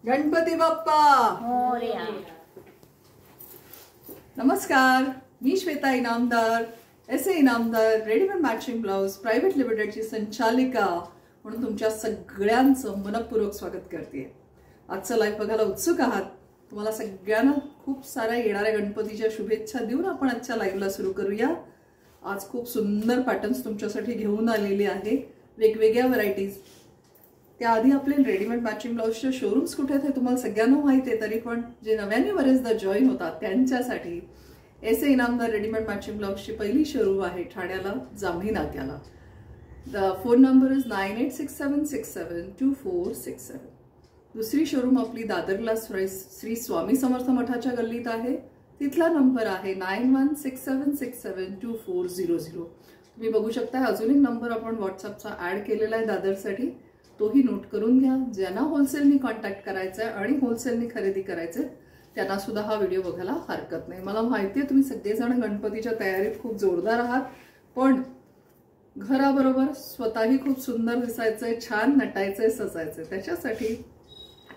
गणपती बाप्पा मोरया. नमस्कार, मी Shweta Inamdar, S A Inamdar, readymade matching blouse private लिमिटेडची संचालिका म्हणून तुमच्या सगळ्यांचं मनपूर्वक स्वागत करते. आजचं लाईव्ह बघायला उत्सुक आहात. तुम्हाला सगळ्यांना खूप साऱ्या येणाऱ्या गणपतीच्या शुभेच्छा देऊन आपण आजच्या लाईव्हला सुरू करूया. आज खूप सुंदर पॅटर्न्स तुमच्यासाठी घेऊन आलेले आहे, वेगवेगळ्या व्हरायटीज. त्याआधी आपले रेडीमेड मॅचिंग ब्लाउजचे शोरूम्स कुठे आहेत हे तुम्हाला सगळ्यांना माहिती आहे, तरी पण जे नव्याने बरेचदा जॉईन होतात त्यांच्यासाठी एसए इनामदार रेडीमेड मॅचिंग ब्लाउजची पहिली शोरूम आहे ठाण्याला, जांभळी नाक्याला. The phone number is 9867672467. दुसरी शोरूम आपली दादरला श्री स्वामी समर्थ मठाच्या गल्लीत आहे. तिथला नंबर आहे 9167672400. तुम्ही बघू शकता अजून एक नंबर आपण व्हॉट्सअपचा ऍड केलेला आहे दादरसाठी, तोही नोट करून घ्या. ज्यांना होलसेलनी कॉन्टॅक्ट करायचं आहे आणि होलसेलनी खरेदी करायचं त्यांना सुद्धा हा व्हिडिओ बघायला हरकत नाही. मला माहिती आहे तुम्ही सगळेजण गणपतीच्या तयारीत खूप जोरदार आहात, पण घराबरोबर स्वतःही खूप सुंदर दिसायचंय, छान नटायचंय, सजायचंय. त्याच्यासाठी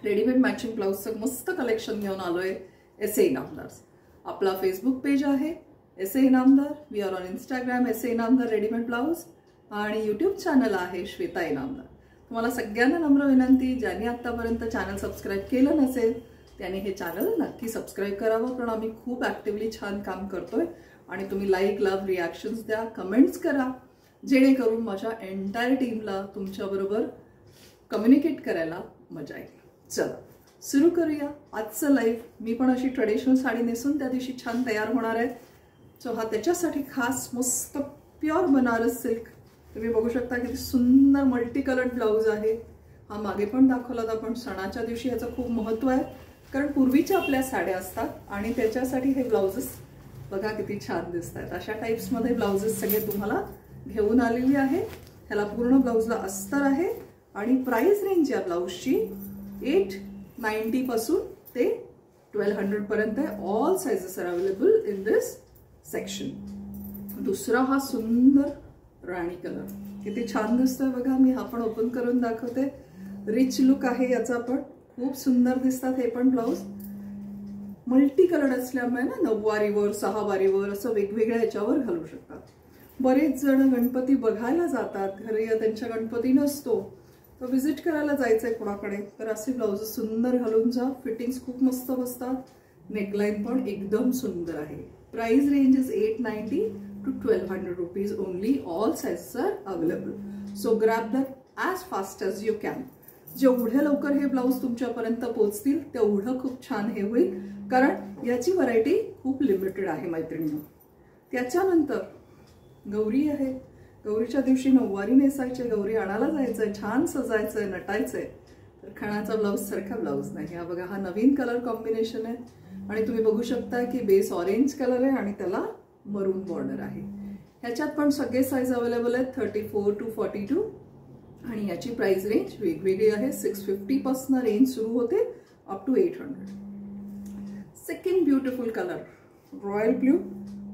रेडीमेड मॅचिंग ब्लाउजचं मस्त कलेक्शन घेऊन आलोय एसए इनामदार. आपला फेसबुक पेज आहे S A Inamdar, we are on Instagram S A Inamdar readymade blouse, आणि यूट्यूब चॅनल आहे श्वेता इनामदार. तुम्हाला सगळ्यांना नम्र विनंती, ज्यांनी आतापर्यंत चॅनल सबस्क्राईब केलं नसेल त्यांनी हे चॅनल नक्की सबस्क्राईब करावं, कारण आम्ही खूप ऍक्टिव्हली छान काम करतोय. आणि तुम्ही लाईक, लव्ह, रिॲक्शन्स द्या, कमेंट्स करा, जेणेकरून माझ्या एंटायर टीमला तुमच्याबरोबर कम्युनिकेट करायला मजा येईल. चला सुरू करूया आजचं लाईव्ह. मी पण अशी ट्रेडिशनल साडी नेसून त्या दिवशी छान तयार होणार आहे. सो हा त्याच्यासाठी खास मस्त प्युअर बनारस सिल्क तुम्ही बघू शकता, किती सुंदर मल्टी कलर्ड ब्लाऊज आहे. हा मागे पण दाखवला आपण. सणाच्या दिवशी याचं खूप महत्त्व आहे, कारण पूर्वीच्या आपल्या साड्या असतात आणि त्याच्यासाठी हे ब्लाउजेस बघा किती छान दिसत आहेत. अशा टाईप्समध्ये ब्लाउजेस सगळे तुम्हाला घेऊन आलेली आहे. ह्याला पूर्ण ब्लाऊजला अस्तर आहे आणि प्राइस रेंज या ब्लाऊजची 890 पासून ते 1200 पर्यंत आहे. All sizes are available in this section. दुसरा हा सुंदर राणी कलर किती छान दिसतोय बघा. मी हा पण ओपन करून दाखवते. रिच लुक आहे याचा, पण खूप सुंदर दिसतात हे पण ब्लाऊज. मल्टी कलर असल्यामुळे ना नऊवारीवर, सहावारीवर असं वेगवेगळ्या ह्याच्यावर घालू शकतात. बरेच जण गणपती बघायला जातात, घरी त्यांच्या गणपती नसतो तर व्हिजिट करायला जायचंय कोणाकडे, तर असे ब्लाऊज सुंदर घालून जा. फिटिंग्स खूप मस्त बसतात, नेकलाईन पण एकदम सुंदर आहे. Price range is 890 to 1200 rupees only. All sizes are available. So grab them as fast as you can. जेवढे लवकर हे ब्लाऊज तुमच्यापर्यंत पोहोचतील तेवढं खूप छान हे होईल, कारण याची व्हरायटी खूप लिमिटेड आहे मैत्रिणींनो. त्याच्यानंतर गौरी आहे. गौरीच्या दिवशी नऊवारी नेसायचे, गौरी आणायला जायचंय, छान सजायचंय, नटायचंय, तर खणाचा ब्लाऊज सारखा ब्लाऊज नाही. हा बघा, हा नवीन कलर कॉम्बिनेशन आहे आणि तुम्ही बघू शकता की बेस ऑरेंज कलर आहे आणि त्याला मरून बॉर्डर आहे. ह्याच्यात पण सगळे साईज अवेलेबल आहेत, 34 to 42, आणि याची प्राइस रेंज वेगवेगळी आहे. 650 पासून रेंज सुरू होते up to 800. Second beautiful colour royal blue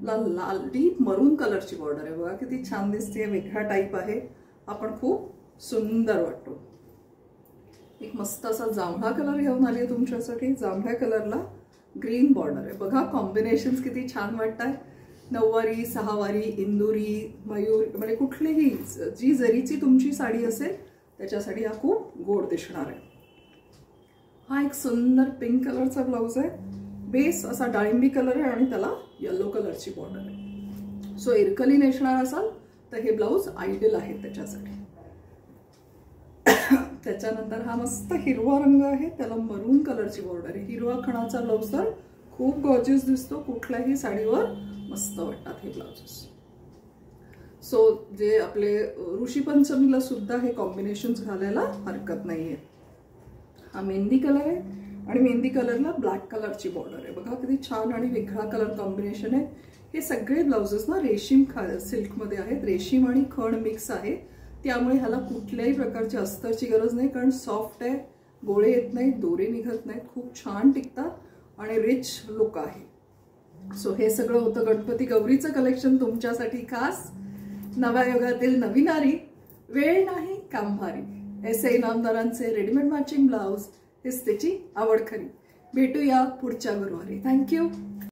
ला लाल डीप मरून कलरची बॉर्डर आहे. बघा किती छान दिसते, वेगळा टाईप आहे. आपण खूप सुंदर वाटतो. एक मस्त असा जांभळा कलर घेऊन आली तुमच्यासाठी. जांभळ्या कलरला ग्रीन बॉर्डर आहे. बघा कॉम्बिनेशन्स किती छान वाटत आहे. नऊवारी, सहावारी, इंदुरी, मयूर, म्हणजे कुठलीही जी जरीची तुमची साडी असेल त्याच्यासाठी हा खूप गोड दिसणार आहे. हा एक सुंदर पिंक कलरचा ब्लाऊज आहे. बेस असा डाळिंबी कलर आहे आणि त्याला येलो कलरची बॉर्डर आहे. सो इरकली नेसणार असाल तर हे ब्लाऊज आयडियल आहे त्याच्यासाठी. त्याच्यानंतर हा मस्त हिरवा रंग आहे, त्याला मरून कलरची बॉर्डर आहे. हिरवा खणाचा ब्लाऊज तर खूप गॉर्जियस दिसतो, कुठल्याही साडीवर मस्त वाटतात हे ब्लाउजेस. सो जे आपले ऋषीपंचमीला सुद्धा हे कॉम्बिनेशन्स घालायला हरकत नाहीये. हा मेहंदी कलर आहे आणि मेहंदी कलरला ब्लॅक कलरची बॉर्डर आहे. बघा किती छान आणि वेगळा कलर कॉम्बिनेशन आहे. हे सगळे ब्लाउजेस ना रेशीम सिल्कमध्ये आहेत. रेशीम आणि खण मिक्स आहे, त्यामुळे ह्याला कुठल्याही प्रकारची अस्तरची गरज नाही, कारण सॉफ्ट आहे, गोळे येत नाहीत, दोरे निघत नाहीत, खूप छान टिकतात आणि रिच लुक आहे. सो हे सगळं होतं गणपती गौरीचं कलेक्शन तुमच्यासाठी खास. नव्या युगातील नवीनारी, वेळ नाही काम भारी. एसए इनामदारांचे रेडीमेड मॅचिंग ब्लाऊज हेच त्याची आवड खरी. भेटूया पुढच्या गुरुवारी. थँक्यू.